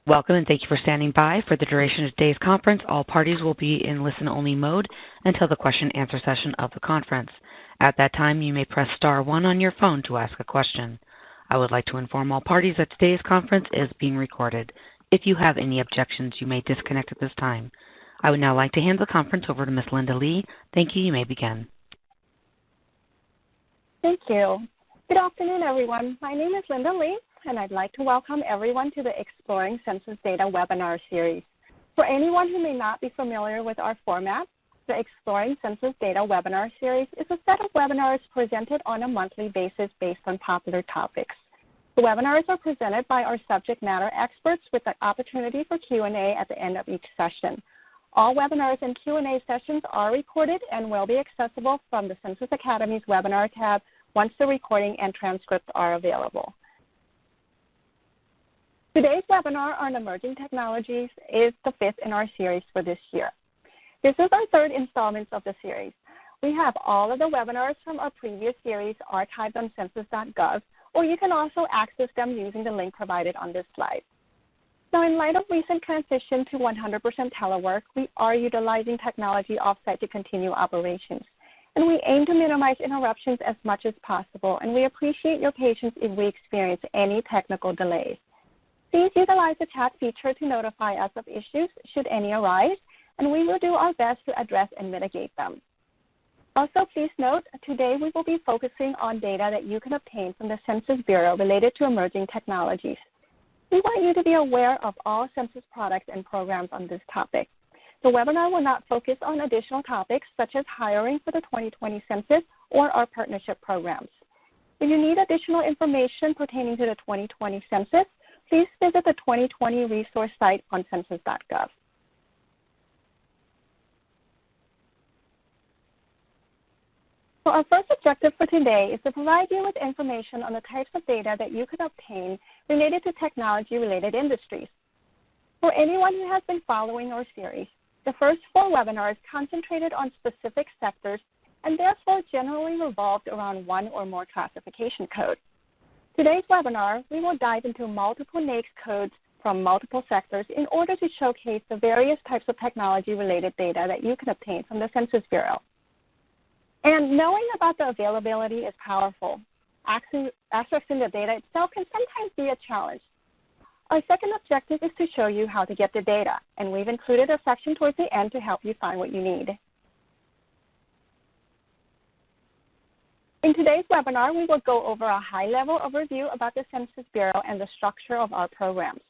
Welcome and thank you for standing by. For the duration of today's conference, all parties will be in listen-only mode until the question-and-answer session of the conference. At that time, you may press star 1 on your phone to ask a question. I would like to inform all parties that today's conference is being recorded. If you have any objections, you may disconnect at this time. I would now like to hand the conference over to Ms. Linda Lee. Thank you. You may begin. Thank you. Good afternoon, everyone. My name is Linda Lee, and I'd like to welcome everyone to the Exploring Census Data webinar series. For anyone who may not be familiar with our format, the Exploring Census Data webinar series is a set of webinars presented on a monthly basis based on popular topics. The webinars are presented by our subject matter experts with the opportunity for Q&A at the end of each session. All webinars and Q&A sessions are recorded and will be accessible from the Census Academy's webinar tab once the recording and transcripts are available. Today's webinar on emerging technologies is the 5th in our series for this year. This is our 3rd installment of the series. We have all of the webinars from our previous series archived on census.gov, or you can also access them using the link provided on this slide. Now, in light of recent transition to 100% telework, we are utilizing technology offsite to continue operations. And we aim to minimize interruptions as much as possible, and we appreciate your patience if we experience any technical delays. Please utilize the chat feature to notify us of issues should any arise, and we will do our best to address and mitigate them. Also, please note, today we will be focusing on data that you can obtain from the Census Bureau related to emerging technologies. We want you to be aware of all census products and programs on this topic. The webinar will not focus on additional topics such as hiring for the 2020 census or our partnership programs. If you need additional information pertaining to the 2020 census, please visit the 2020 resource site on census.gov. So our first objective for today is to provide you with information on the types of data that you can obtain related to technology-related industries. For anyone who has been following our series, the first 4 webinars concentrated on specific sectors and therefore generally revolved around one or more classification codes. Today's webinar, we will dive into multiple NAICS codes from multiple sectors in order to showcase the various types of technology-related data that you can obtain from the Census Bureau. And knowing about the availability is powerful. Accessing the data itself can sometimes be a challenge. Our second objective is to show you how to get the data, and we've included a section towards the end to help you find what you need. In today's webinar, we will go over a high-level overview about the Census Bureau and the structure of our programs.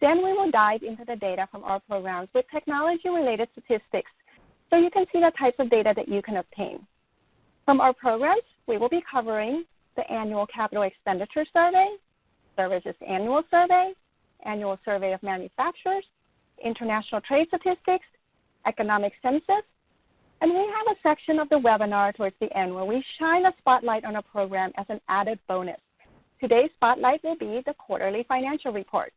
Then we will dive into the data from our programs with technology-related statistics so you can see the types of data that you can obtain. From our programs, we will be covering the Annual Capital Expenditure Survey, Services Annual Survey, Annual Survey of Manufacturers, International Trade Statistics, Economic Census, and we have a section of the webinar towards the end where we shine a spotlight on a program as an added bonus. Today's spotlight will be the Quarterly Financial Report.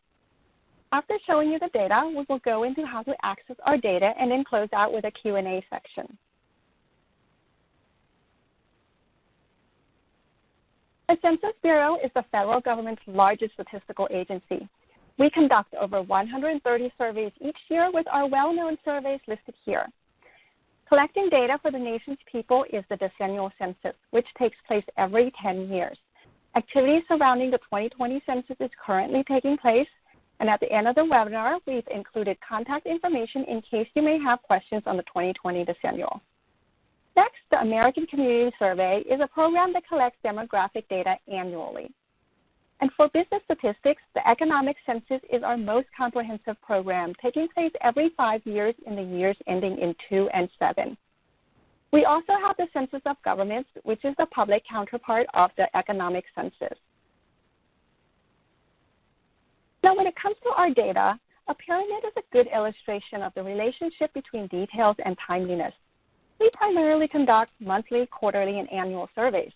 After showing you the data, we will go into how to access our data and then close out with a Q&A section. The Census Bureau is the federal government's largest statistical agency. We conduct over 130 surveys each year with our well-known surveys listed here. Collecting data for the nation's people is the decennial census, which takes place every 10 years. Activities surrounding the 2020 census is currently taking place, and at the end of the webinar, we've included contact information in case you may have questions on the 2020 decennial. Next, the American Community Survey is a program that collects demographic data annually. And for business statistics, the Economic Census is our most comprehensive program, taking place every 5 years in the years ending in 2 and 7. We also have the Census of Governments, which is the public counterpart of the Economic Census. Now, when it comes to our data, a pyramid is a good illustration of the relationship between details and timeliness. We primarily conduct monthly, quarterly, and annual surveys.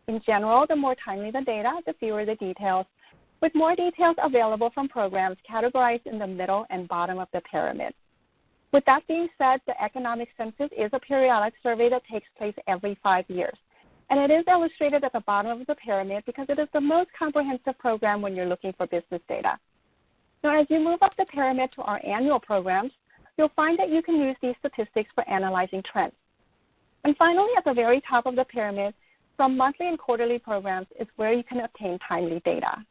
In general, the more timely the data, the fewer the details, with more details available from programs categorized in the middle and bottom of the pyramid. With that being said, the Economic Census is a periodic survey that takes place every 5 years. And it is illustrated at the bottom of the pyramid because it is the most comprehensive program when you're looking for business data. Now, as you move up the pyramid to our annual programs, you'll find that you can use these statistics for analyzing trends. And finally, at the very top of the pyramid, from monthly and quarterly programs is where you can obtain timely data.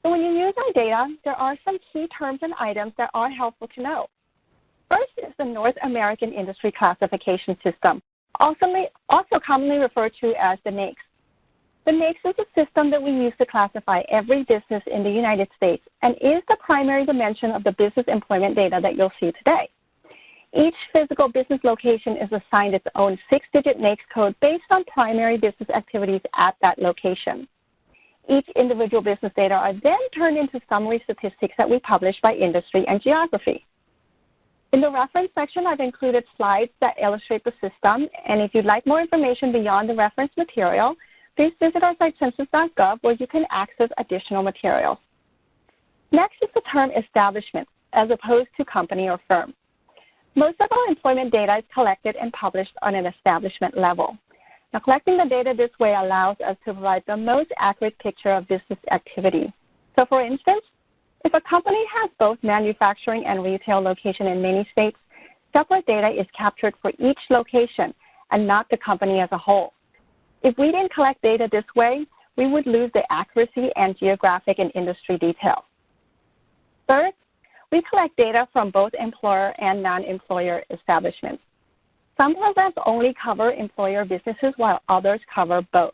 So when you use our data, there are some key terms and items that are helpful to know. First is the North American Industry Classification System, also commonly referred to as the NAICS. The NAICS is a system that we use to classify every business in the United States and is the primary dimension of the business employment data that you'll see today. Each physical business location is assigned its own 6-digit NAICS code based on primary business activities at that location. Each individual business data are then turned into summary statistics that we publish by industry and geography. In the reference section, I've included slides that illustrate the system, and if you'd like more information beyond the reference material, please visit our site census.gov where you can access additional materials. Next is the term establishment as opposed to company or firm. Most of our employment data is collected and published on an establishment level. Now, collecting the data this way allows us to provide the most accurate picture of business activity. So, for instance, if a company has both manufacturing and retail location in many states, separate data is captured for each location and not the company as a whole. If we didn't collect data this way, we would lose the accuracy and geographic and industry detail. Third, we collect data from both employer and non-employer establishments. Some programs only cover employer businesses while others cover both.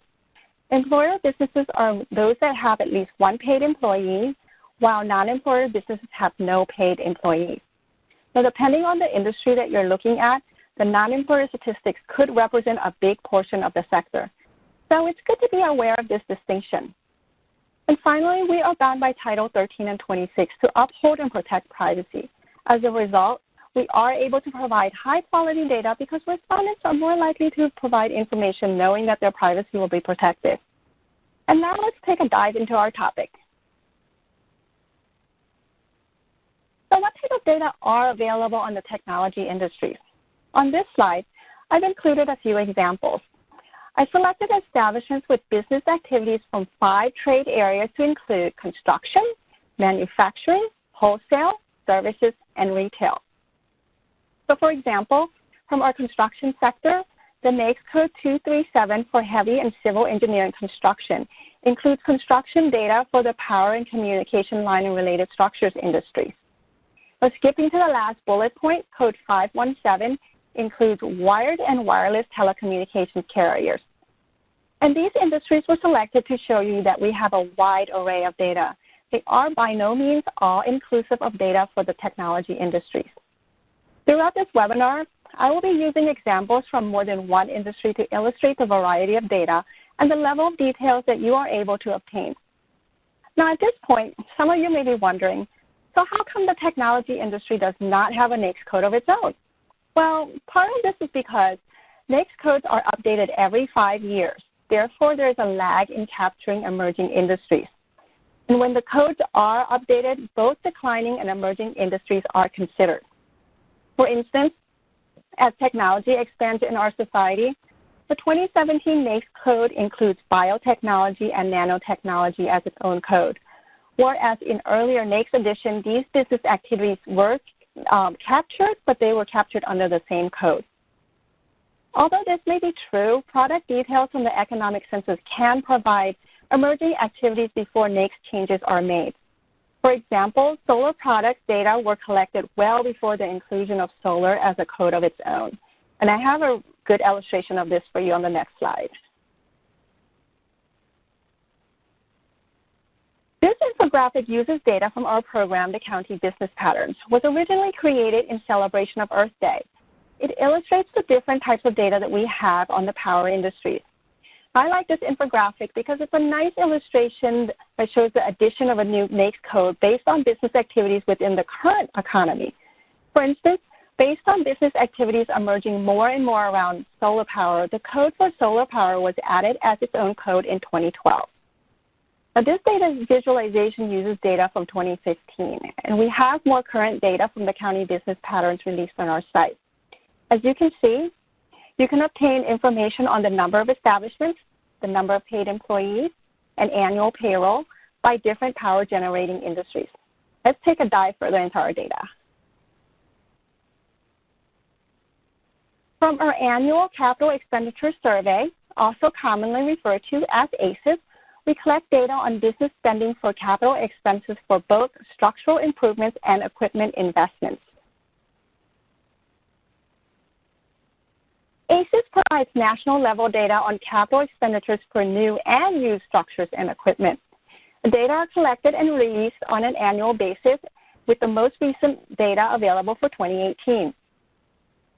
Employer businesses are those that have at least one paid employee, while non-employer businesses have no paid employees. Now, depending on the industry that you're looking at, the non-employer statistics could represent a big portion of the sector. So it's good to be aware of this distinction. And finally, we are bound by Title 13 and 26 to uphold and protect privacy. As a result, we are able to provide high-quality data because respondents are more likely to provide information knowing that their privacy will be protected. And now let's take a dive into our topic. So what type of data are available on the technology industries? On this slide, I've included a few examples. I selected establishments with business activities from 5 trade areas to include construction, manufacturing, wholesale, services, and retail. So for example, from our construction sector, the NAICS code 237 for heavy and civil engineering construction includes construction data for the power and communication line and related structures industries. But skipping to the last bullet point, code 517 includes wired and wireless telecommunications carriers. And these industries were selected to show you that we have a wide array of data. They are by no means all inclusive of data for the technology industries. Throughout this webinar, I will be using examples from more than one industry to illustrate the variety of data and the level of details that you are able to obtain. Now, at this point, some of you may be wondering, so how come the technology industry does not have a NAICS code of its own? Well, part of this is because NAICS codes are updated every 5 years. Therefore, there is a lag in capturing emerging industries. And when the codes are updated, both declining and emerging industries are considered. For instance, as technology expands in our society, the 2017 NAICS code includes biotechnology and nanotechnology as its own code, whereas in earlier NAICS edition, these business activities were captured, but they were captured under the same code. Although this may be true, product details from the economic census can provide emerging activities before NAICS changes are made. For example, solar products data were collected well before the inclusion of solar as a code of its own. And I have a good illustration of this for you on the next slide. This infographic uses data from our program, The County Business Patterns, was originally created in celebration of Earth Day. It illustrates the different types of data that we have on the power industries. I like this infographic because it's a nice illustration that shows the addition of a new NAICS code based on business activities within the current economy. For instance, based on business activities emerging more and more around solar power, the code for solar power was added as its own code in 2012. Now, this data visualization uses data from 2015, and we have more current data from the county business patterns released on our site. As you can see, you can obtain information on the number of establishments, the number of paid employees, and annual payroll, by different power generating industries. Let's take a dive further into our data. From our annual capital expenditure survey, also commonly referred to as ACES, we collect data on business spending for capital expenses for both structural improvements and equipment investments. ACES provides national-level data on capital expenditures for new and used structures and equipment. The data are collected and released on an annual basis, with the most recent data available for 2018.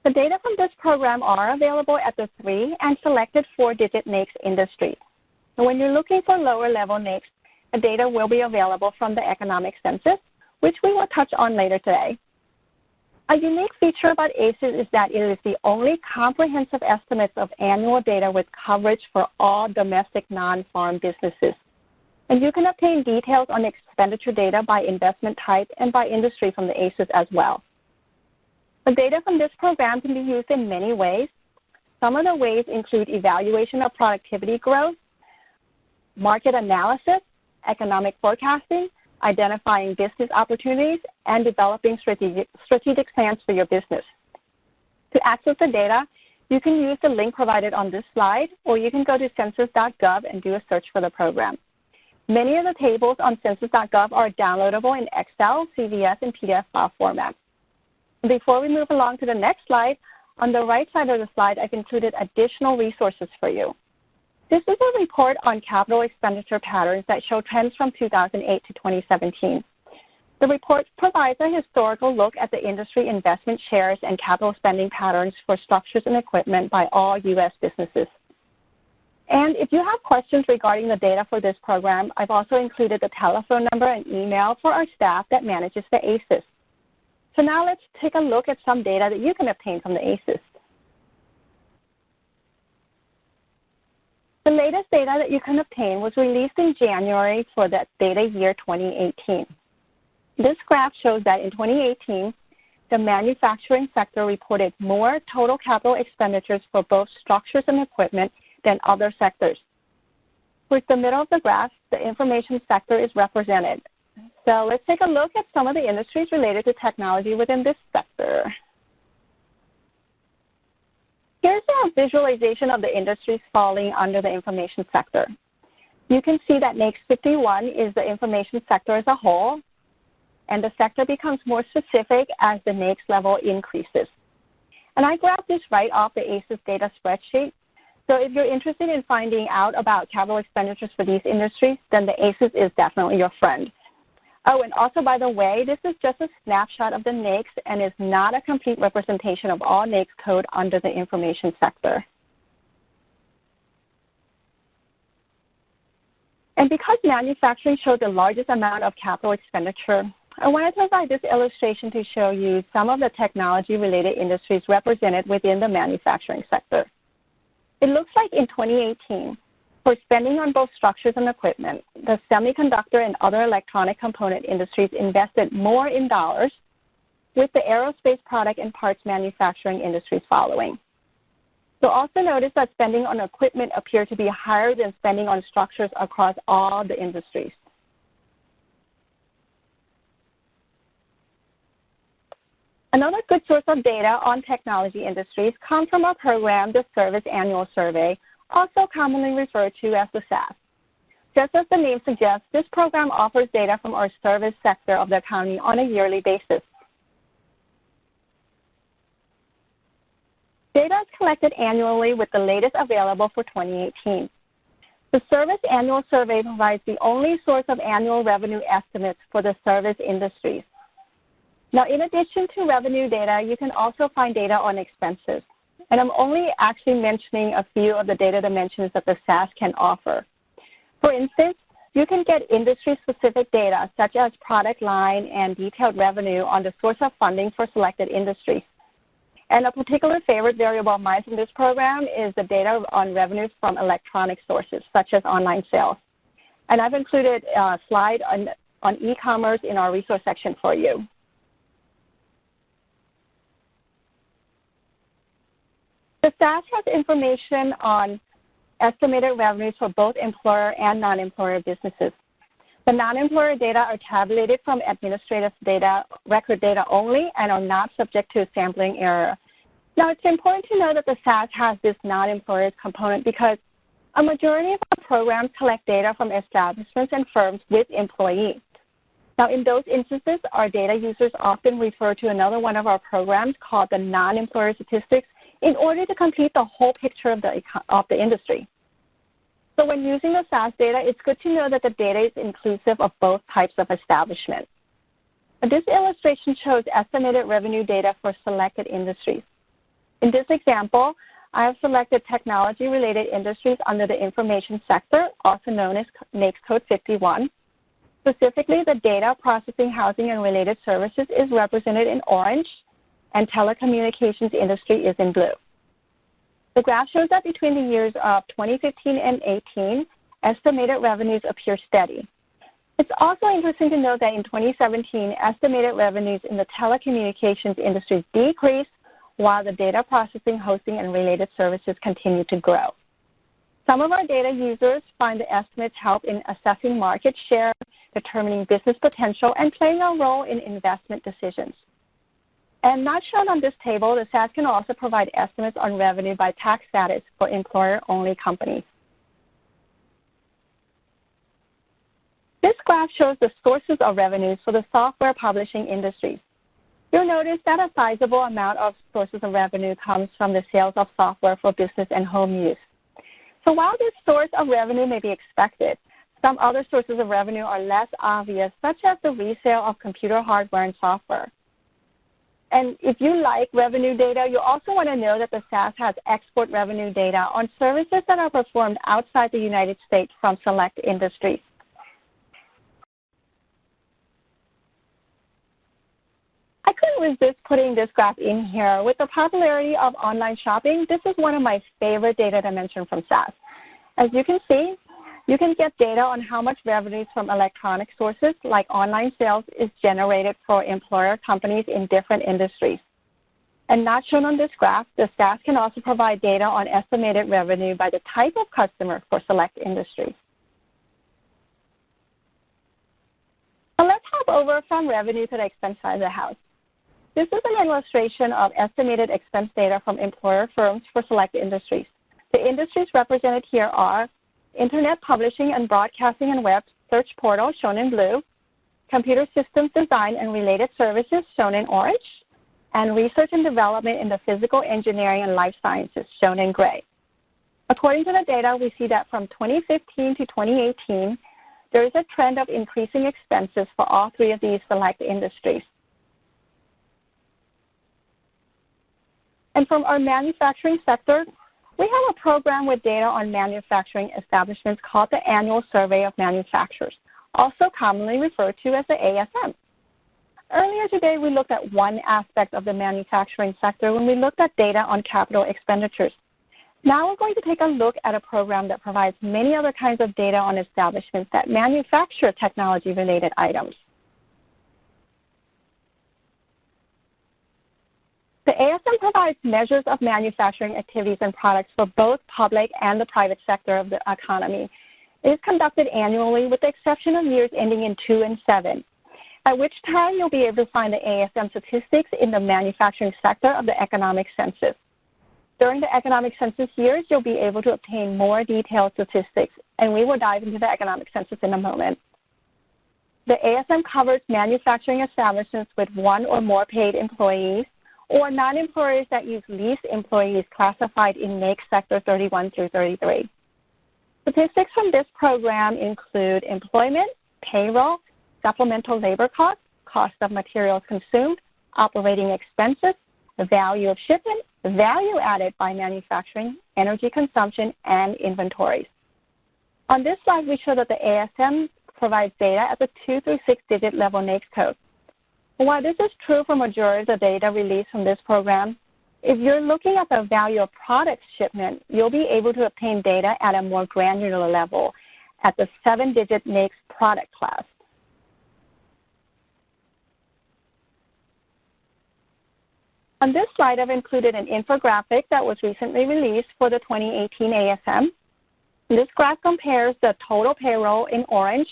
The data from this program are available at the 3 and selected 4-digit NAICS industry. And when you're looking for lower-level NAICS, the data will be available from the economic census, which we will touch on later today. A unique feature about ACES is that it is the only comprehensive estimates of annual data with coverage for all domestic non-farm businesses. And you can obtain details on expenditure data by investment type and by industry from the ACES as well. The data from this program can be used in many ways. Some of the ways include evaluation of productivity growth, market analysis, economic forecasting, identifying business opportunities, and developing strategic plans for your business. To access the data, you can use the link provided on this slide, or you can go to census.gov and do a search for the program. Many of the tables on census.gov are downloadable in Excel, CVS, and PDF file formats. Before we move along to the next slide, on the right side of the slide, I've included additional resources for you. This is a report on capital expenditure patterns that show trends from 2008 to 2017. The report provides a historical look at the industry investment shares and capital spending patterns for structures and equipment by all U.S. businesses. And if you have questions regarding the data for this program, I've also included the telephone number and email for our staff that manages the ACES. So now let's take a look at some data that you can obtain from the ACES. The latest data that you can obtain was released in January for the data year 2018. This graph shows that in 2018, the manufacturing sector reported more total capital expenditures for both structures and equipment than other sectors. With the middle of the graph, the information sector is represented. So let's take a look at some of the industries related to technology within this sector. Here's a visualization of the industries falling under the information sector. You can see that NAICS 51 is the information sector as a whole, and the sector becomes more specific as the NAICS level increases. And I grabbed this right off the ACES data spreadsheet. So if you're interested in finding out about capital expenditures for these industries, then the ACES is definitely your friend. Oh, and also, by the way, this is just a snapshot of the NAICS and is not a complete representation of all NAICS code under the information sector. And because manufacturing showed the largest amount of capital expenditure, I wanted to provide this illustration to show you some of the technology-related industries represented within the manufacturing sector. It looks like in 2018, for spending on both structures and equipment, the semiconductor and other electronic component industries invested more in dollars, with the aerospace product and parts manufacturing industries following. So also notice that spending on equipment appeared to be higher than spending on structures across all the industries. Another good source of data on technology industries comes from our program, the Service Annual Survey, also commonly referred to as the SAS. Just as the name suggests, this program offers data from our service sector of the economy on a yearly basis. Data is collected annually with the latest available for 2018. The Service Annual Survey provides the only source of annual revenue estimates for the service industries. Now, in addition to revenue data, you can also find data on expenses. And I'm only actually mentioning a few of the data dimensions that the SAS can offer. For instance, you can get industry-specific data such as product line and detailed revenue on the source of funding for selected industries. And a particular favorite variable of mine from this program is the data on revenues from electronic sources such as online sales. And I've included a slide on e-commerce in our resource section for you. The SAS has information on estimated revenues for both employer and non-employer businesses. The non-employer data are tabulated from administrative data, record data only, and are not subject to sampling error. Now, it's important to know that the SAS has this non-employers component because a majority of our programs collect data from establishments and firms with employees. Now, in those instances, our data users often refer to another one of our programs called the non-employer statistics in order to complete the whole picture of the industry. So when using the SAS data, it's good to know that the data is inclusive of both types of establishments. This illustration shows estimated revenue data for selected industries. In this example, I have selected technology-related industries under the information sector, also known as NAICS Code 51. Specifically, the data processing, housing, and related services is represented in orange, and telecommunications industry is in blue. The graph shows that between the years of 2015 and 2018, estimated revenues appear steady. It's also interesting to note that in 2017, estimated revenues in the telecommunications industry decreased, while the data processing, hosting, and related services continue to grow. Some of our data users find the estimates help in assessing market share, determining business potential, and playing a role in investment decisions. And not shown on this table, the SAS can also provide estimates on revenue by tax status for employer-only companies. This graph shows the sources of revenues for the software publishing industries. You'll notice that a sizable amount of sources of revenue comes from the sales of software for business and home use. So while this source of revenue may be expected, some other sources of revenue are less obvious, such as the resale of computer hardware and software. And if you like revenue data, you also want to know that the SAS has export revenue data on services that are performed outside the United States from select industries. I couldn't resist putting this graph in here. With the popularity of online shopping, this is one of my favorite data to mention from SAS. As you can see, you can get data on how much revenues from electronic sources like online sales is generated for employer companies in different industries. And not shown on this graph, the SAS can also provide data on estimated revenue by the type of customer for select industries. Now let's hop over from revenue to the expense side of the house. This is an illustration of estimated expense data from employer firms for select industries. The industries represented here are Internet publishing and broadcasting and web search portal, shown in blue, computer systems design and related services, shown in orange, and research and development in the physical engineering and life sciences, shown in gray. According to the data, we see that from 2015 to 2018, there is a trend of increasing expenses for all three of these select industries. And from our manufacturing sector, we have a program with data on manufacturing establishments called the Annual Survey of Manufacturers, also commonly referred to as the ASM. Earlier today, we looked at one aspect of the manufacturing sector when we looked at data on capital expenditures. Now we're going to take a look at a program that provides many other kinds of data on establishments that manufacture technology-related items. The ASM provides measures of manufacturing activities and products for both public and the private sector of the economy. It is conducted annually with the exception of years ending in 2 and 7, at which time you'll be able to find the ASM statistics in the manufacturing sector of the economic census. During the economic census years, you'll be able to obtain more detailed statistics, and we will dive into the economic census in a moment. The ASM covers manufacturing establishments with 1 or more paid employees, or non-employers that use leased employees classified in NAICS Sector 31 through 33. Statistics from this program include employment, payroll, supplemental labor costs, cost of materials consumed, operating expenses, the value of shipment, the value added by manufacturing, energy consumption, and inventories. On this slide, we show that the ASM provides data at the 2 through 6 digit level NAICS code. While this is true for majority of the data released from this program, if you're looking at the value of product shipment, you'll be able to obtain data at a more granular level at the 7-digit NAICS product class. On this slide, I've included an infographic that was recently released for the 2018 ASM. This graph compares the total payroll in orange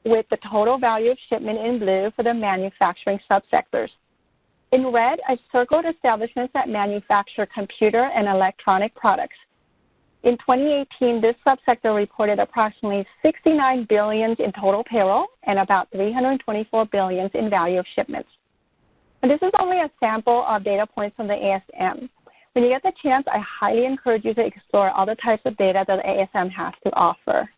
with the total value of shipment in blue for the manufacturing subsectors. In red, I circled establishments that manufacture computer and electronic products. In 2018, this subsector reported approximately $69 billion in total payroll and about $324 billion in value of shipments. And this is only a sample of data points from the ASM. When you get the chance, I highly encourage you to explore other types of data that the ASM has to offer.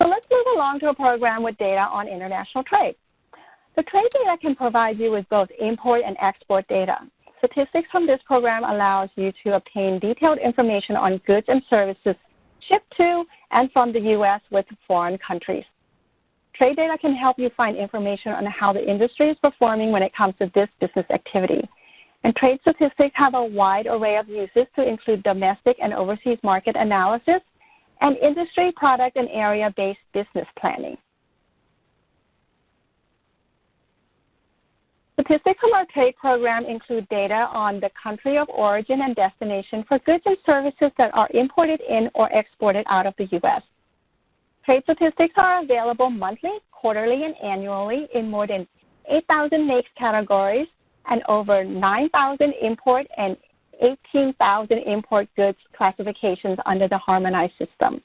So let's move along to a program with data on international trade. The trade data can provide you with both import and export data. Statistics from this program allows you to obtain detailed information on goods and services shipped to and from the U.S. with foreign countries. Trade data can help you find information on how the industry is performing when it comes to this business activity. And trade statistics have a wide array of uses to include domestic and overseas market analysis and industry, product, and area-based business planning. Statistics from our trade program include data on the country of origin and destination for goods and services that are imported in or exported out of the U.S. Trade statistics are available monthly, quarterly, and annually in more than 8,000 NAICS categories and over 9,000 import and 18,000 import goods classifications under the harmonized system.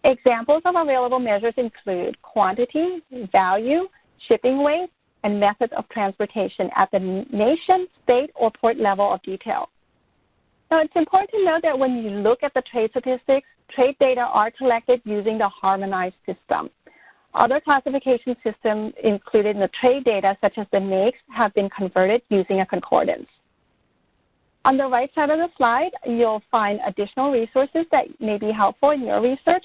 Examples of available measures include quantity, value, shipping weight, and methods of transportation at the nation, state, or port level of detail. Now, it's important to note that when you look at the trade statistics, trade data are collected using the harmonized system. Other classification systems included in the trade data, such as the NAICS, have been converted using a concordance. On the right side of the slide, you'll find additional resources that may be helpful in your research.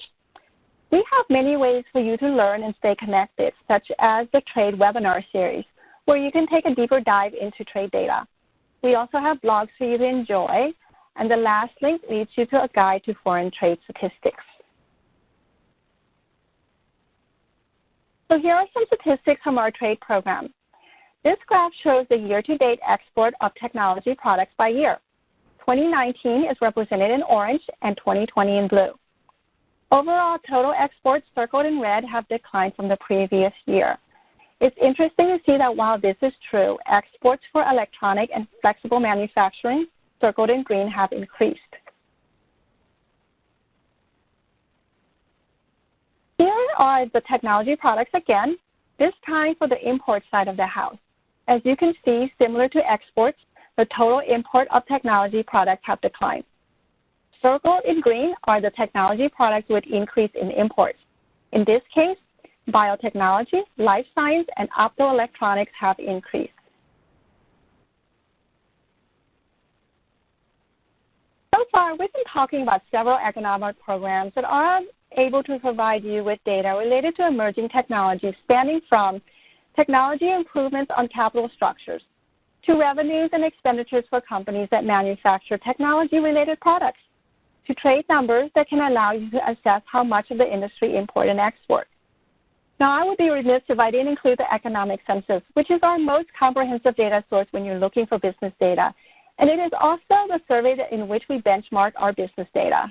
We have many ways for you to learn and stay connected, such as the Trade webinar series, where you can take a deeper dive into trade data. We also have blogs for you to enjoy, and the last link leads you to a guide to foreign trade statistics. So here are some statistics from our trade program. This graph shows the year-to-date export of technology products by year. 2019 is represented in orange and 2020 in blue. Overall, total exports circled in red have declined from the previous year. It's interesting to see that while this is true, exports for electronic and flexible manufacturing, circled in green, have increased. Here are the technology products again, this time for the import side of the house. As you can see, similar to exports, the total import of technology products have declined. Circled in green are the technology products with increase in imports. In this case, biotechnology, life science, and optoelectronics have increased. So far, we've been talking about several economic programs that are able to provide you with data related to emerging technologies spanning from technology improvements on capital structures to revenues and expenditures for companies that manufacture technology-related products, to trade numbers that can allow you to assess how much of the industry import and export. Now, I would be remiss if I didn't include the economic census, which is our most comprehensive data source when you're looking for business data. And it is also the survey in which we benchmark our business data.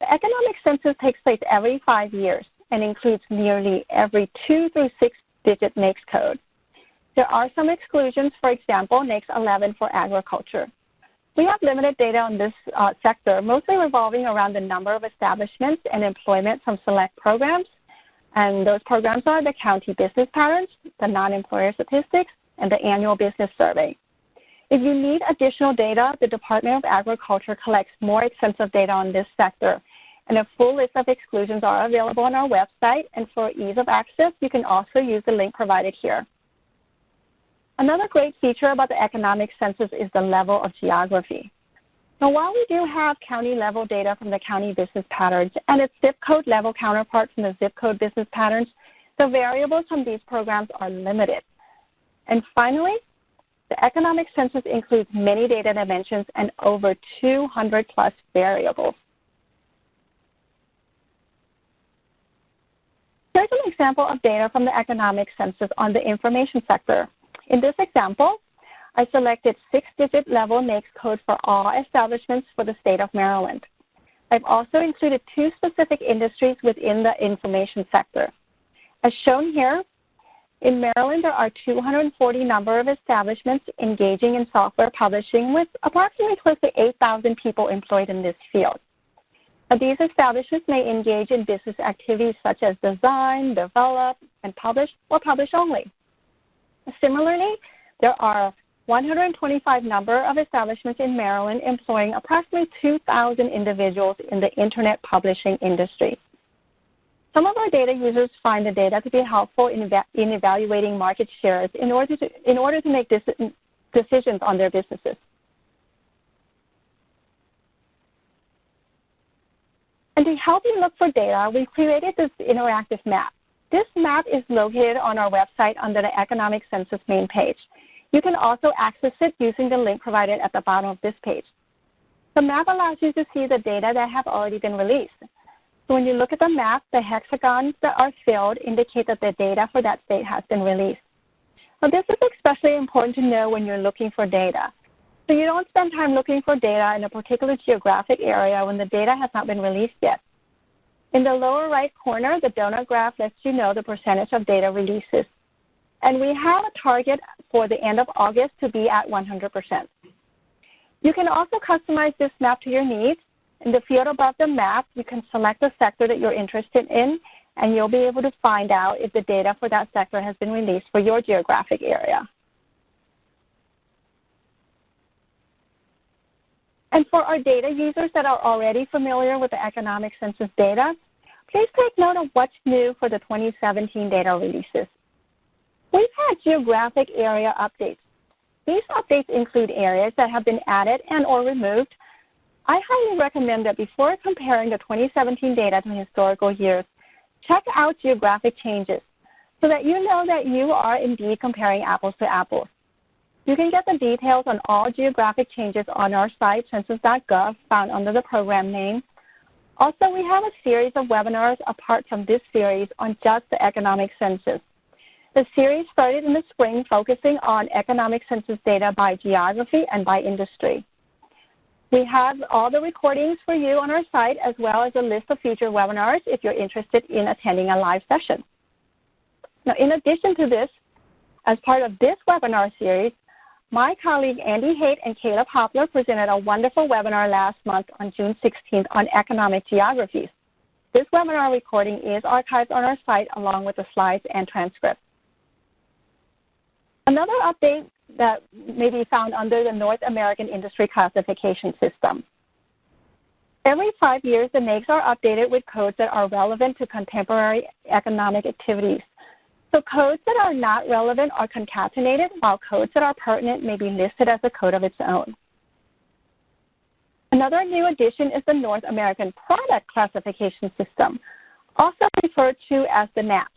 The economic census takes place every 5 years and includes nearly every 2 through 6-digit NAICS code. There are some exclusions, for example, NAICS 11 for agriculture. We have limited data on this sector, mostly revolving around the number of establishments and employment from select programs. And those programs are the county business patterns, the non-employer statistics, and the annual business survey. If you need additional data, the Department of Agriculture collects more extensive data on this sector. And a full list of exclusions are available on our website. And for ease of access, you can also use the link provided here. Another great feature about the economic census is the level of geography. Now, while we do have county-level data from the county business patterns and its zip code level counterpart from the zip code business patterns, the variables from these programs are limited. And finally, the economic census includes many data dimensions and over 200 plus variables. Here's an example of data from the economic census on the information sector. In this example, I selected 6-digit level NAICS code for all establishments for the state of Maryland. I've also included 2 specific industries within the information sector. As shown here, in Maryland, there are 240 number of establishments engaging in software publishing with approximately close to 8,000 people employed in this field. Now, these establishments may engage in business activities such as design, develop, and publish, or publish only. Similarly, there are 125 number of establishments in Maryland employing approximately 2,000 individuals in the internet publishing industry. Some of our data users find the data to be helpful in evaluating market shares in order to make decisions on their businesses. And to help you look for data, we created this interactive map. This map is located on our website under the Economic Census main page. You can also access it using the link provided at the bottom of this page. The map allows you to see the data that have already been released. So when you look at the map, the hexagons that are filled indicate that the data for that state has been released. Now, this is especially important to know when you're looking for data. So you don't spend time looking for data in a particular geographic area when the data has not been released yet. In the lower right corner, the donut graph lets you know the percentage of data releases. And we have a target for the end of August to be at 100%. You can also customize this map to your needs. In the field above the map, you can select the sector that you're interested in, and you'll be able to find out if the data for that sector has been released for your geographic area. And for our data users that are already familiar with the economic census data, please take note of what's new for the 2017 data releases. We've had geographic area updates. These updates include areas that have been added and or removed. I highly recommend that before comparing the 2017 data to historical years, check out geographic changes so that you know that you are indeed comparing apples to apples. You can get the details on all geographic changes on our site, census.gov, found under the program name. Also, we have a series of webinars apart from this series on just the economic census. The series started in the spring focusing on economic census data by geography and by industry. We have all the recordings for you on our site as well as a list of future webinars if you're interested in attending a live session. Now, in addition to this, as part of this webinar series, my colleague Andy Haight and Caleb Hopler presented a wonderful webinar last month on June 16th on economic geographies. This webinar recording is archived on our site along with the slides and transcript. Another update that may be found under the North American Industry Classification System. Every 5 years, the NAICS are updated with codes that are relevant to contemporary economic activities. So codes that are not relevant are concatenated, while codes that are pertinent may be listed as a code of its own. Another new addition is the North American Product Classification System, also referred to as the NAPS.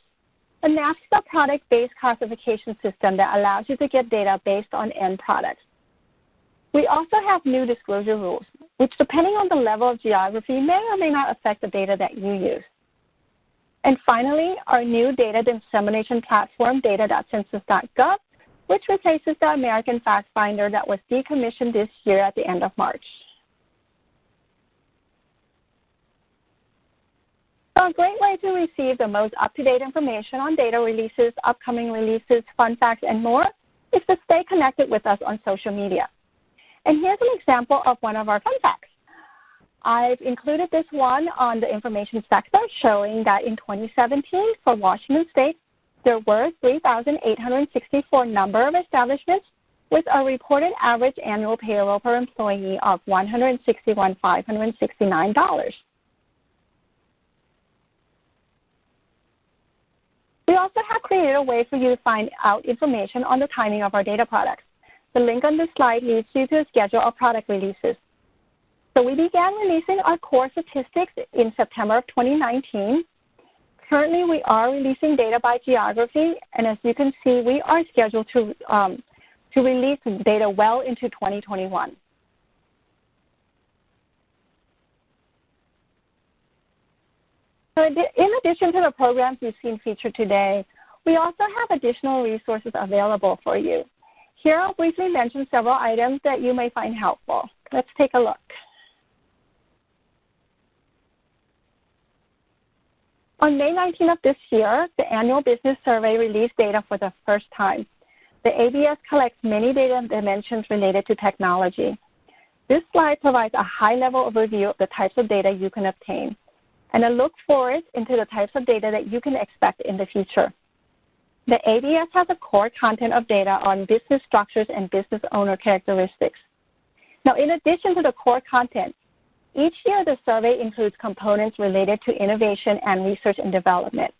The NAPS is a product-based classification system that allows you to get data based on end products. We also have new disclosure rules, which depending on the level of geography may or may not affect the data that you use. And finally, our new data dissemination platform, data.census.gov, which replaces the American Fact Finder that was decommissioned this year at the end of March. So a great way to receive the most up-to-date information on data releases, upcoming releases, fun facts, and more is to stay connected with us on social media. And here's an example of one of our fun facts. I've included this one on the information sector showing that in 2017 for Washington State, there were 3,864 number of establishments with a reported average annual payroll per employee of $161,569. We also have created a way for you to find out information on the timing of our data products. The link on this slide leads you to a schedule of product releases. So we began releasing our core statistics in September of 2019. Currently, we are releasing data by geography, and as you can see, we are scheduled to release data well into 2021. So in addition to the programs you've seen featured today, we also have additional resources available for you. Here I'll briefly mention several items that you may find helpful. Let's take a look. On May 19th of this year, the annual business survey released data for the first time. The ABS collects many data dimensions related to technology. This slide provides a high-level overview of the types of data you can obtain and a look forward into the types of data that you can expect in the future. The ABS has a core content of data on business structures and business owner characteristics. Now, in addition to the core content, each year the survey includes components related to innovation and research and development.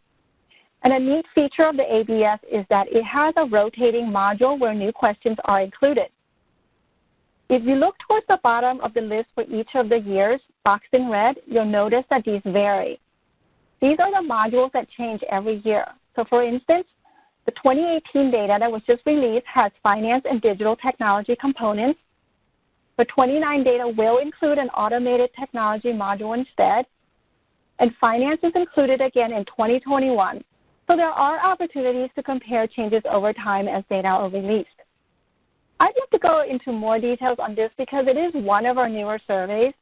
And a neat feature of the ABS is that it has a rotating module where new questions are included. If you look towards the bottom of the list for each of the years, boxed in red, you'll notice that these vary. These are the modules that change every year. So for instance, the 2018 data that was just released has finance and digital technology components. The 29 data will include an automated technology module instead, and finance is included again in 2021. So there are opportunities to compare changes over time as data are released. I'd like to go into more details on this because it is one of our newer surveys.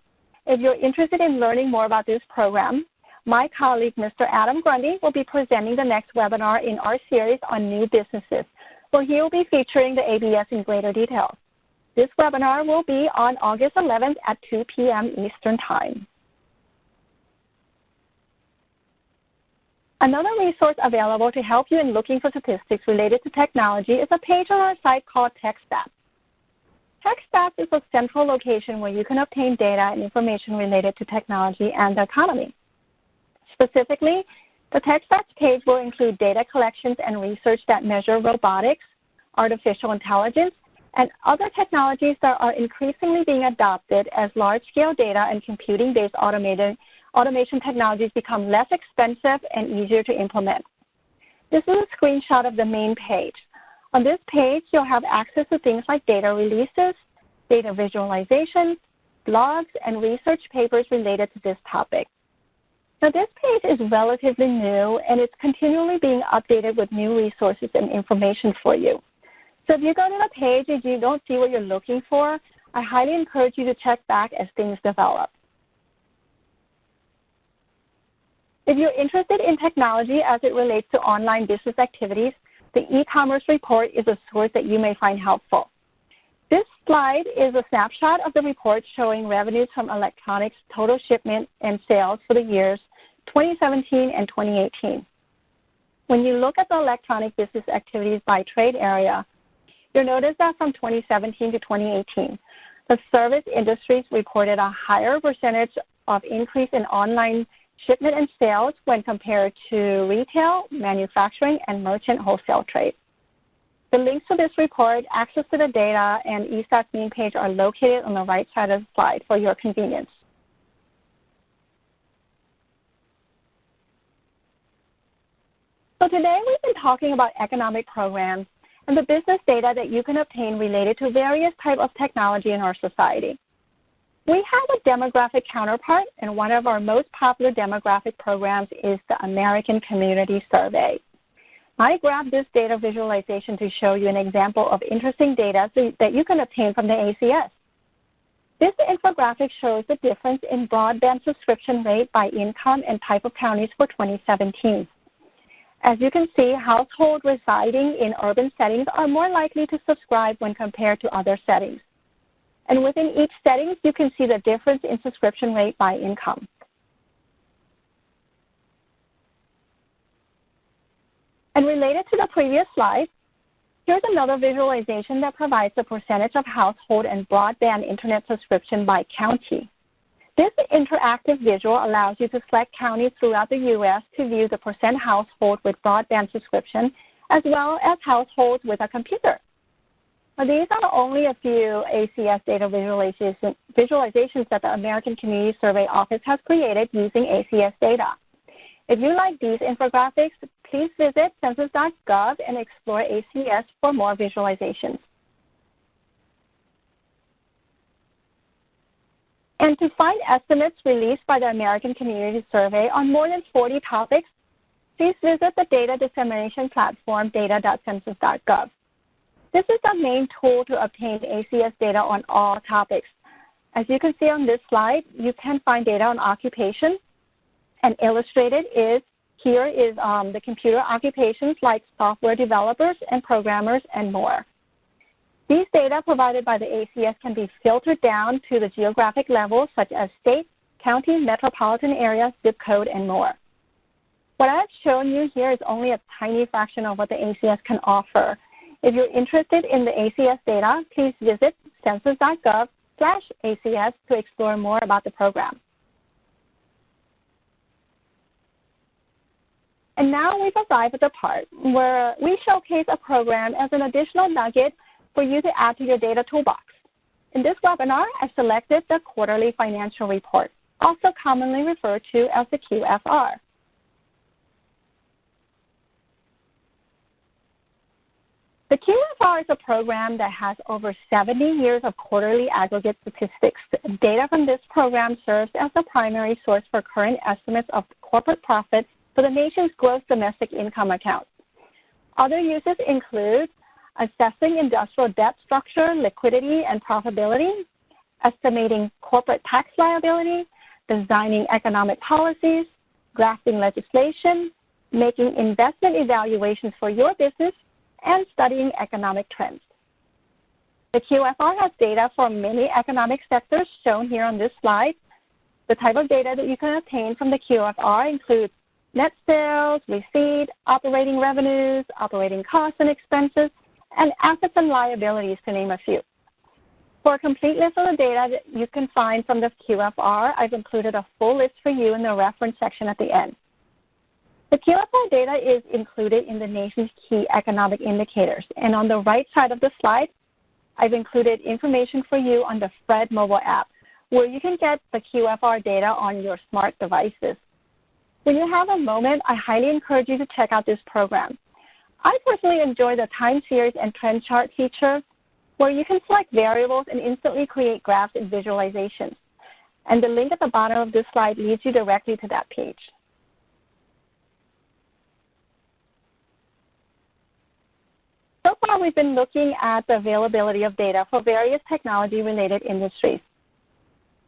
If you're interested in learning more about this program, my colleague, Mr. Adam Grundy, will be presenting the next webinar in our series on new businesses, where he will be featuring the ABS in greater detail. This webinar will be on August 11th at 2 p.m. Eastern Time. Another resource available to help you in looking for statistics related to technology is a page on our site called TechStats. TechStats is a central location where you can obtain data and information related to technology and the economy. Specifically, the TechStats page will include data collections and research that measure robotics, artificial intelligence, and other technologies that are increasingly being adopted as large-scale data and computing-based automation technologies become less expensive and easier to implement. This is a screenshot of the main page. On this page, you'll have access to things like data releases, data visualizations, blogs, and research papers related to this topic. Now, this page is relatively new, and it's continually being updated with new resources and information for you. So if you go to the page and you don't see what you're looking for, I highly encourage you to check back as things develop. If you're interested in technology as it relates to online business activities, the e-commerce report is a source that you may find helpful. This slide is a snapshot of the report showing revenues from electronics total shipment and sales for the years 2017 and 2018. When you look at the electronic business activities by trade area, you'll notice that from 2017 to 2018, the service industries reported a higher percentage of increase in online shipment and sales when compared to retail, manufacturing, and merchant wholesale trade. The links to this report, access to the data, and eStat's main page are located on the right side of the slide for your convenience. So today we've been talking about economic programs and the business data that you can obtain related to various types of technology in our society. We have a demographic counterpart, and one of our most popular demographic programs is the American Community Survey. I grabbed this data visualization to show you an example of interesting data that you can obtain from the ACS. This infographic shows the difference in broadband subscription rate by income and type of counties for 2017. As you can see, households residing in urban settings are more likely to subscribe when compared to other settings. And within each setting, you can see the difference in subscription rate by income. And related to the previous slide, here's another visualization that provides the percentage of household and broadband internet subscription by county. This interactive visual allows you to select counties throughout the U.S. to view the percent household with broadband subscription, as well as households with a computer. Now, these are only a few ACS data visualizations that the American Community Survey Office has created using ACS data. If you like these infographics, please visit census.gov and explore ACS for more visualizations. And to find estimates released by the American Community Survey on more than 40 topics, please visit the data dissemination platform data.census.gov. This is the main tool to obtain ACS data on all topics. As you can see on this slide, you can find data on occupation, and illustrated is here is the computer occupations like software developers and programmers and more. These data provided by the ACS can be filtered down to the geographic level such as state, county, metropolitan area, zip code, and more. What I've shown you here is only a tiny fraction of what the ACS can offer. If you're interested in the ACS data, please visit census.gov/ACS to explore more about the program. And now we've arrived at the part where we showcase a program as an additional nugget for you to add to your data toolbox. In this webinar, I selected the Quarterly Financial Report, also commonly referred to as the QFR. The QFR is a program that has over 70 years of quarterly aggregate statistics. Data from this program serves as the primary source for current estimates of corporate profit for the nation's gross domestic income account. Other uses include assessing industrial debt structure, liquidity, and profitability, estimating corporate tax liability, designing economic policies, drafting legislation, making investment evaluations for your business, and studying economic trends. The QFR has data for many economic sectors shown here on this slide. The type of data that you can obtain from the QFR includes net sales, receipt, operating revenues, operating costs and expenses, and assets and liabilities, to name a few. For a complete list of the data that you can find from the QFR, I've included a full list for you in the reference section at the end. The QFR data is included in the nation's key economic indicators, and on the right side of the slide, I've included information for you on the Fred mobile app, where you can get the QFR data on your smart devices. When you have a moment, I highly encourage you to check out this program. I personally enjoy the time series and trend chart feature, where you can select variables and instantly create graphs and visualizations. And the link at the bottom of this slide leads you directly to that page. So far, we've been looking at the availability of data for various technology-related industries.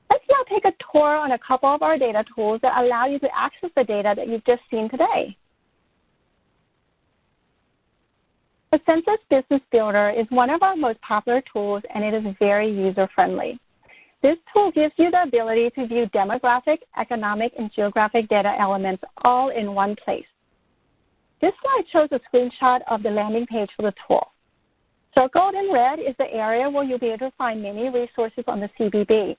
Let's now take a tour on a couple of our data tools that allow you to access the data that you've just seen today. The Census Business Builder is one of our most popular tools, and it is very user-friendly. This tool gives you the ability to view demographic, economic, and geographic data elements all in one place. This slide shows a screenshot of the landing page for the tool. Circled in red is the area where you'll be able to find many resources on the CBB.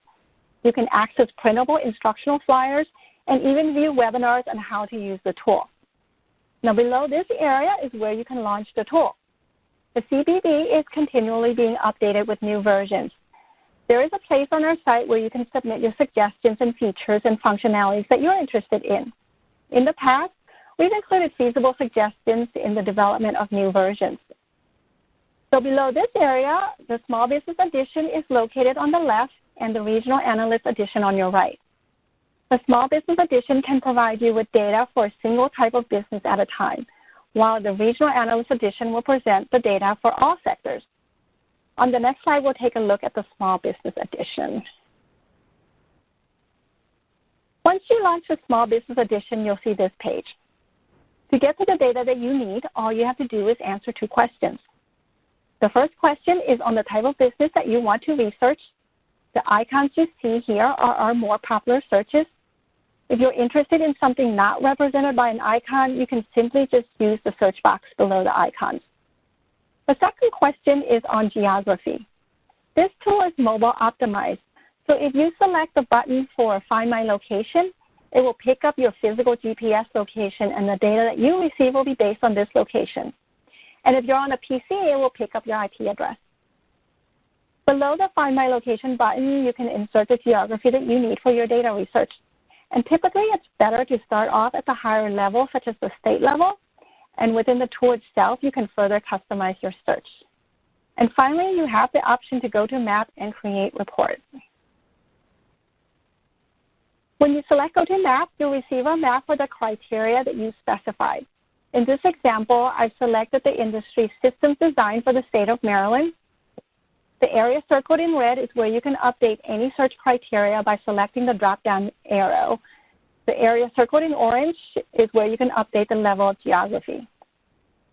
You can access printable instructional flyers and even view webinars on how to use the tool. Now below this area is where you can launch the tool. The CBB is continually being updated with new versions. There is a place on our site where you can submit your suggestions and features and functionalities that you're interested in. In the past, we've included feasible suggestions in the development of new versions. So below this area, the Small Business Edition is located on the left and the Regional Analyst Edition on your right. The Small Business Edition can provide you with data for a single type of business at a time, while the Regional Analyst Edition will present the data for all sectors. On the next slide, we'll take a look at the Small Business Edition. Once you launch the Small Business Edition, you'll see this page. To get to the data that you need, all you have to do is answer two questions. The first question is on the type of business that you want to research. The icons you see here are our more popular searches. If you're interested in something not represented by an icon, you can simply just use the search box below the icons. The second question is on geography. This tool is mobile optimized, so if you select the button for Find My Location, it will pick up your physical GPS location, and the data that you receive will be based on this location. And if you're on a PC, it will pick up your IP address. Below the Find My Location button, you can insert the geography that you need for your data research. And typically, it's better to start off at the higher level, such as the state level. And within the tool itself, you can further customize your search. And finally, you have the option to go to Map and create reports. When you select Go to Map, you'll receive a map for the criteria that you specified. In this example, I've selected the industry systems design for the state of Maryland. The area circled in red is where you can update any search criteria by selecting the drop-down arrow. The area circled in orange is where you can update the level of geography.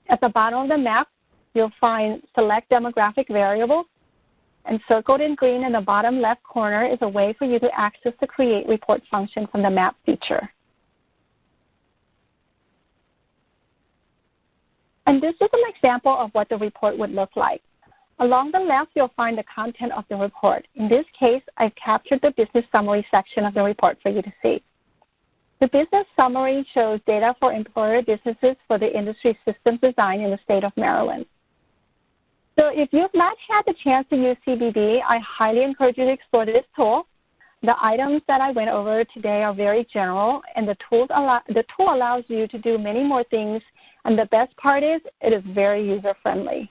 At the bottom of the map, you'll find select demographic variables, and circled in green in the bottom left corner is a way for you to access the Create Report function from the map feature. And this is an example of what the report would look like. Along the left, you'll find the content of the report. In this case, I've captured the business summary section of the report for you to see. The business summary shows data for employer businesses for the industry systems design in the state of Maryland. So if you've not had the chance to use CBD, I highly encourage you to explore this tool. The items that I went over today are very general, and the tool allows you to do many more things, and the best part is it is very user-friendly.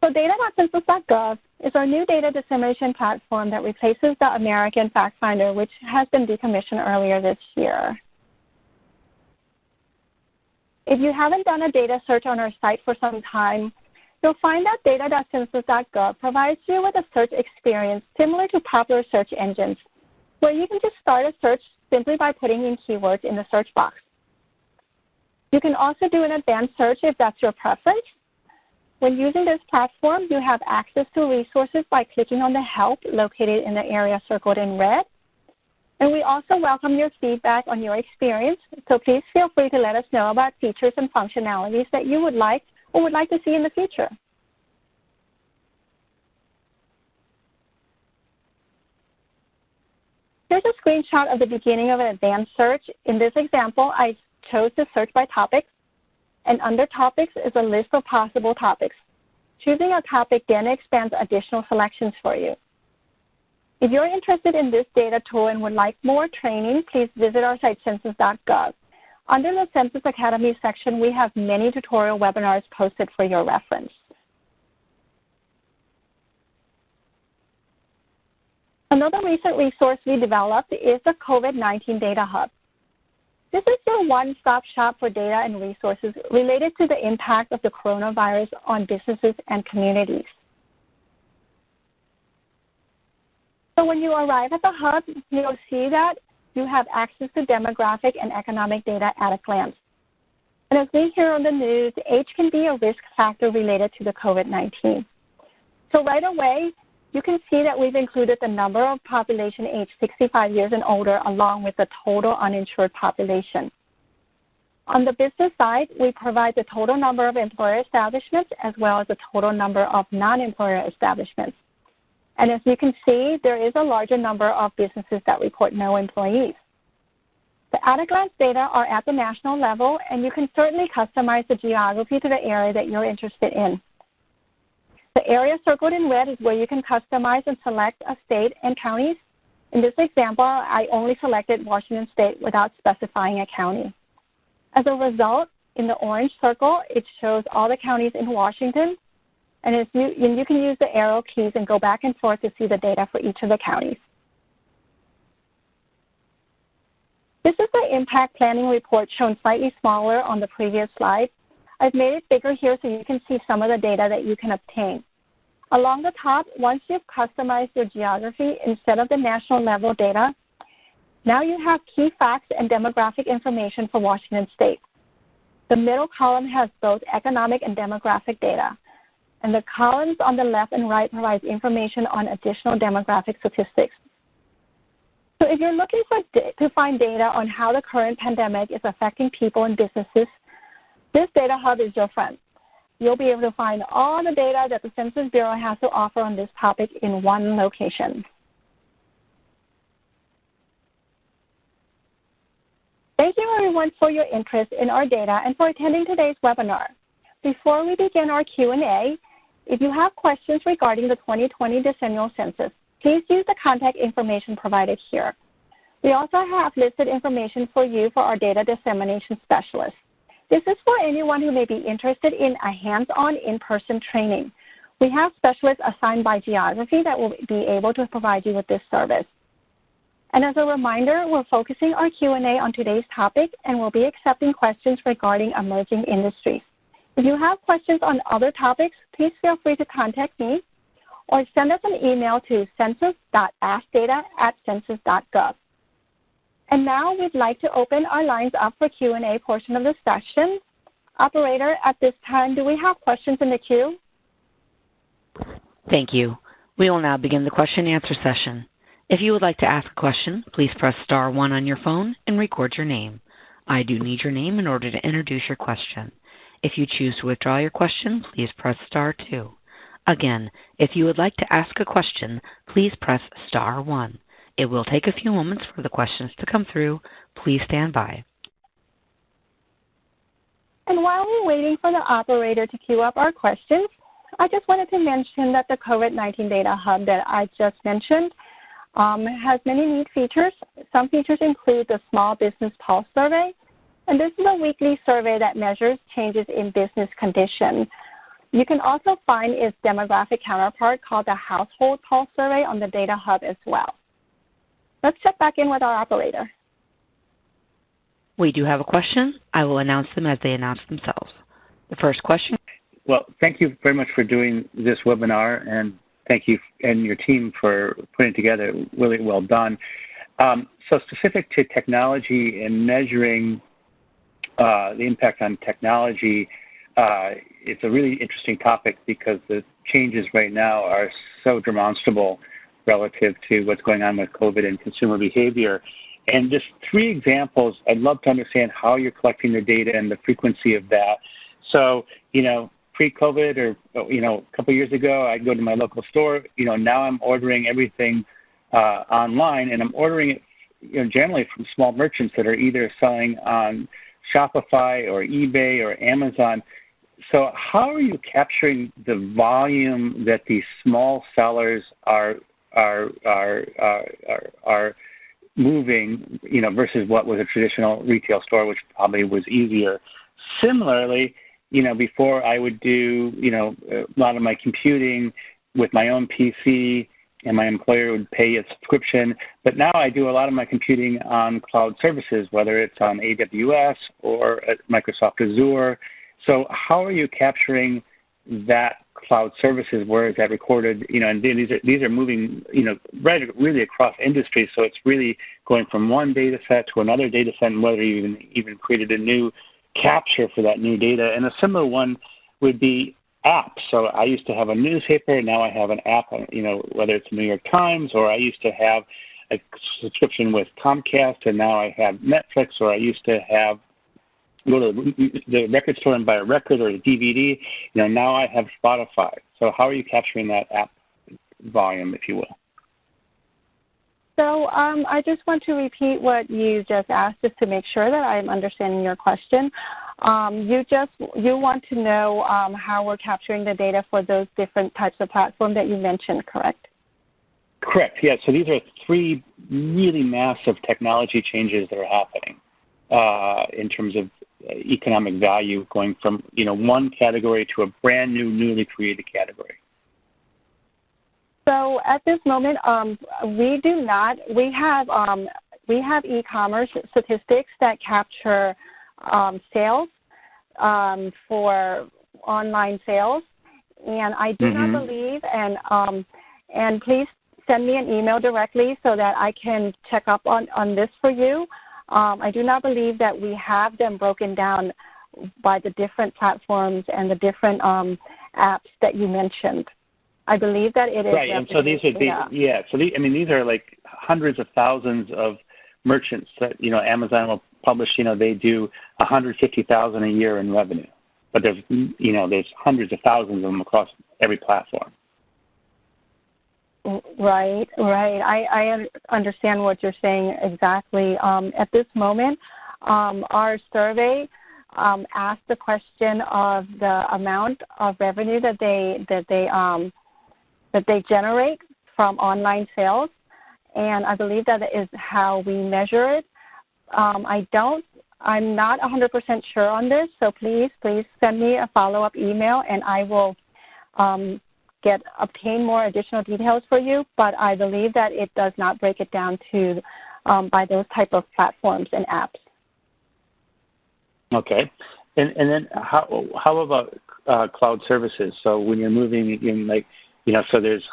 So data.census.gov is our new data dissemination platform that replaces the American Fact Finder, which has been decommissioned earlier this year. If you haven't done a data search on our site for some time, you'll find that data.census.gov provides you with a search experience similar to popular search engines, where you can just start a search simply by putting in keywords in the search box. You can also do an advanced search if that's your preference. When using this platform, you have access to resources by clicking on the Help located in the area circled in red. And we also welcome your feedback on your experience, so please feel free to let us know about features and functionalities that you would like or would like to see in the future. Here's a screenshot of the beginning of an advanced search. In this example, I chose to search by topics, and under topics is a list of possible topics. Choosing a topic then expands additional selections for you. If you're interested in this data tool and would like more training, please visit our site, census.gov. Under the Census Academy section, we have many tutorial webinars posted for your reference. Another recent resource we developed is the COVID-19 Data Hub. This is your one-stop shop for data and resources related to the impact of the coronavirus on businesses and communities. So when you arrive at the hub, you'll see that you have access to demographic and economic data at a glance. And as we hear on the news, age can be a risk factor related to the COVID-19. So right away, you can see that we've included the number of population aged 65 years and older along with the total uninsured population. On the business side, we provide the total number of employer establishments as well as the total number of non-employer establishments. And as you can see, there is a larger number of businesses that report no employees. The at-a-glance data are at the national level, and you can certainly customize the geography to the area that you're interested in. The area circled in red is where you can customize and select a state and counties. In this example, I only selected Washington State without specifying a county. As a result, in the orange circle, it shows all the counties in Washington, and you can use the arrow keys and go back and forth to see the data for each of the counties. This is the impact planning report shown slightly smaller on the previous slide. I've made it bigger here so you can see some of the data that you can obtain. Along the top, once you've customized your geography instead of the national level data, now you have key facts and demographic information for Washington State. The middle column has both economic and demographic data, and the columns on the left and right provide information on additional demographic statistics. So if you're looking to find data on how the current pandemic is affecting people and businesses, this data hub is your friend. You'll be able to find all the data that the Census Bureau has to offer on this topic in one location. Thank you, everyone, for your interest in our data and for attending today's webinar. Before we begin our Q&A, if you have questions regarding the 2020 decennial census, please use the contact information provided here. We also have listed information for you for our data dissemination specialist. This is for anyone who may be interested in a hands-on in-person training. We have specialists assigned by geography that will be able to provide you with this service. And as a reminder, we're focusing our Q&A on today's topic, and we'll be accepting questions regarding emerging industries. If you have questions on other topics, please feel free to contact me or send us an email to census.askdata@census.gov. And now we'd like to open our lines up for Q&A portion of the session. Operator, at this time, do we have questions in the queue? Thank you. We will now begin the question and answer session. If you would like to ask a question, please press star 1 on your phone and record your name. I do need your name in order to introduce your question. If you choose to withdraw your question, please press star 2. Again, if you would like to ask a question, please press star 1. It will take a few moments for the questions to come through. Please stand by. And while we're waiting for the operator to queue up our questions, I just wanted to mention that the COVID-19 Data Hub that I just mentioned has many neat features. Some features include the Small Business Pulse Survey, and this is a weekly survey that measures changes in business condition. You can also find its demographic counterpart called the Household Pulse Survey on the Data Hub as well. Let's check back in with our operator. We do have a question. I will announce them as they announce themselves. The first question. Well, thank you very much for doing this webinar, and thank you and your team for putting it together. Really well done. So specific to technology and measuring the impact on technology, it's a really interesting topic because the changes right now are so demonstrable relative to what's going on with COVID and consumer behavior. And just 3 examples, I'd love to understand how you're collecting the data and the frequency of that. So, pre-COVID or, a couple of years ago, I'd go to my local store. Now I'm ordering everything online, and I'm ordering it, generally from small merchants that are either selling on Shopify or eBay or Amazon. So how are you capturing the volume that these small sellers are moving, versus what was a traditional retail store, which probably was easier? Similarly, before I would do, a lot of my computing with my own PC, and my employer would pay a subscription. But now I do a lot of my computing on cloud services, whether it's on AWS or at Microsoft Azure. So how are you capturing that cloud services? Where is that recorded? And these are moving, really across industries. So it's really going from one data set to another data set, and whether you even created a new capture for that new data. And a similar one would be apps. So I used to have a newspaper, now I have an app, whether it's the New York Times, or I used to have a subscription with Comcast, and now I have Netflix, or I used to go to the record store and buy a record or a DVD. Now I have Spotify. So how are you capturing that app volume, if you will? So I just want to repeat what you just asked, just to make sure that I'm understanding your question. You want to know how we're capturing the data for those different types of platforms that you mentioned, correct? Correct, yes. So these are 3 really massive technology changes that are happening in terms of economic value, going from one category to a brand new, newly created category. So at this moment, we do not. We have e-commerce statistics that capture sales for online sales, and I do not believe. And please send me an email directly so that I can check up on this for you. I do not believe that we have them broken down by the different platforms and the different apps that you mentioned. I believe that it is. Right, and so these are these are like hundreds of thousands of merchants that Amazon will publish. They do 150,000 a year in revenue, but there's hundreds of thousands of them across every platform. Right. I understand what you're saying exactly. At this moment, our survey asked the question of the amount of revenue that they generate from online sales, and I believe that is how we measure it. I'm not 100% sure on this, so please send me a follow-up email, and I will obtain more additional details for you, but I believe that it does not break it down to by those type of platforms and apps. Okay. And then how about cloud services? So when you're moving in, like, so there's,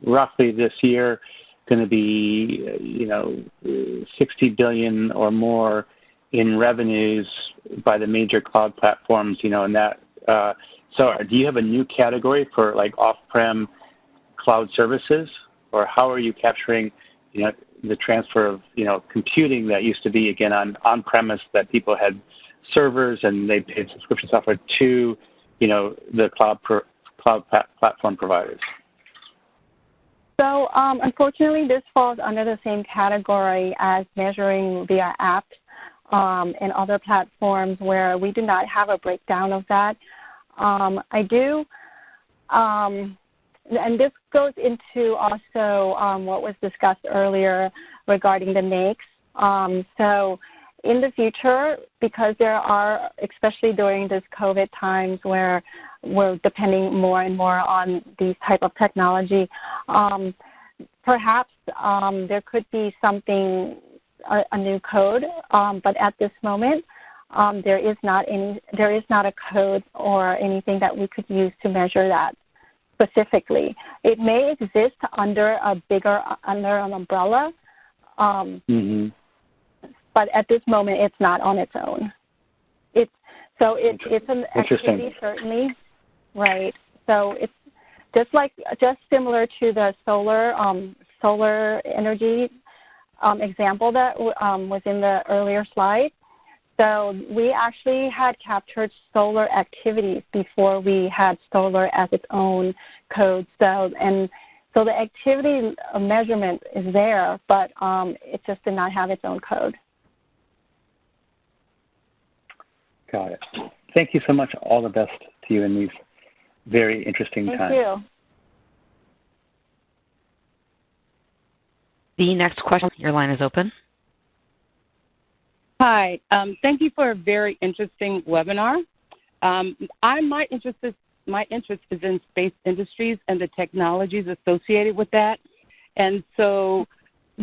roughly this year going to be, $60 billion or more in revenues by the major cloud platforms, and that. So do you have a new category for like off-prem cloud services, or how are you capturing, the transfer of, computing that used to be, again, on-premise, that people had servers and they paid subscription software to, the cloud platform providers? So unfortunately, this falls under the same category as measuring via apps and other platforms, where we do not have a breakdown of that. I do, and this goes into also what was discussed earlier regarding the NAICS. So in the future, because there are, especially during this COVID times where we're depending more and more on these type of technology, perhaps there could be something, a new code, but at this moment, there is not a code or anything that we could use to measure that specifically. It may exist under an umbrella, but at this moment, it's not on its own. It's an activity, certainly, right? So it's just similar to the solar energy example that was in the earlier slide. So we actually had captured solar activities before we had solar as its own code. So the activity measurement is there, but it just did not have its own code. Got it. Thank you so much. All the best to you in these very interesting times. Thank you. The next question, your line is open. Hi. Thank you for a very interesting webinar. My interest is in space industries and the technologies associated with that. And so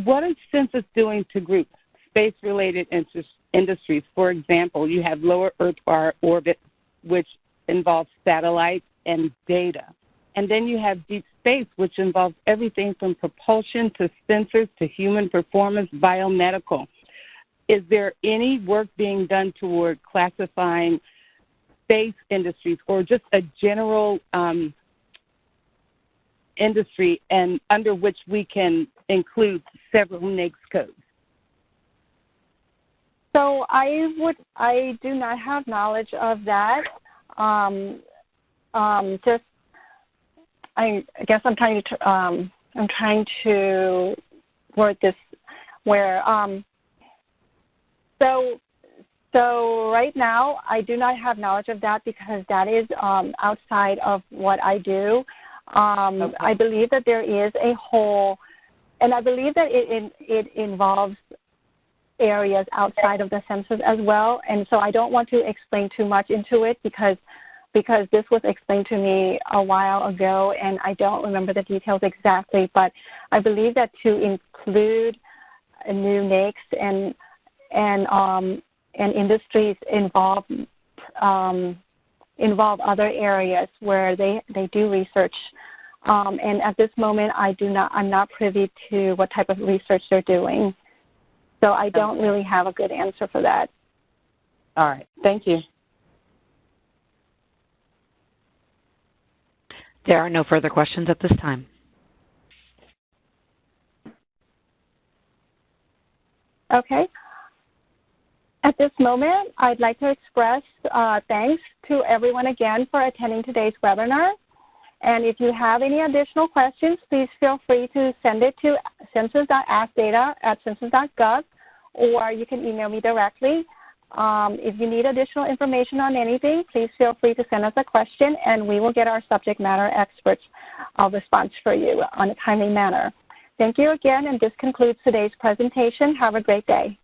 what is Census doing to group space-related industries? For example, you have lower Earth orbit, which involves satellites and data. And then you have deep space, which involves everything from propulsion to sensors to human performance, biomedical. Is there any work being done toward classifying space industries or just a general industry and under which we can include several NAICS codes? So I do not have knowledge of that. I guess I'm trying to word this where so right now I do not have knowledge of that because that is outside of what I do. Okay. I believe that there is a whole, and I believe that it involves areas outside of the census as well, and so I don't want to explain too much into it because this was explained to me a while ago and I don't remember the details exactly, but I believe that to include a new NAICS and industries involve other areas where they do research, and at this moment I'm not privy to what type of research they're doing. So I don't really have a good answer for that. All right. Thank you. There are no further questions at this time. Okay. At this moment, I'd like to express thanks to everyone again for attending today's webinar. And if you have any additional questions, please feel free to send it to census.askdata@census.gov, or you can email me directly. If you need additional information on anything, please feel free to send us a question, and we will get our subject matter experts a response for you on a timely manner. Thank you again, and this concludes today's presentation. Have a great day.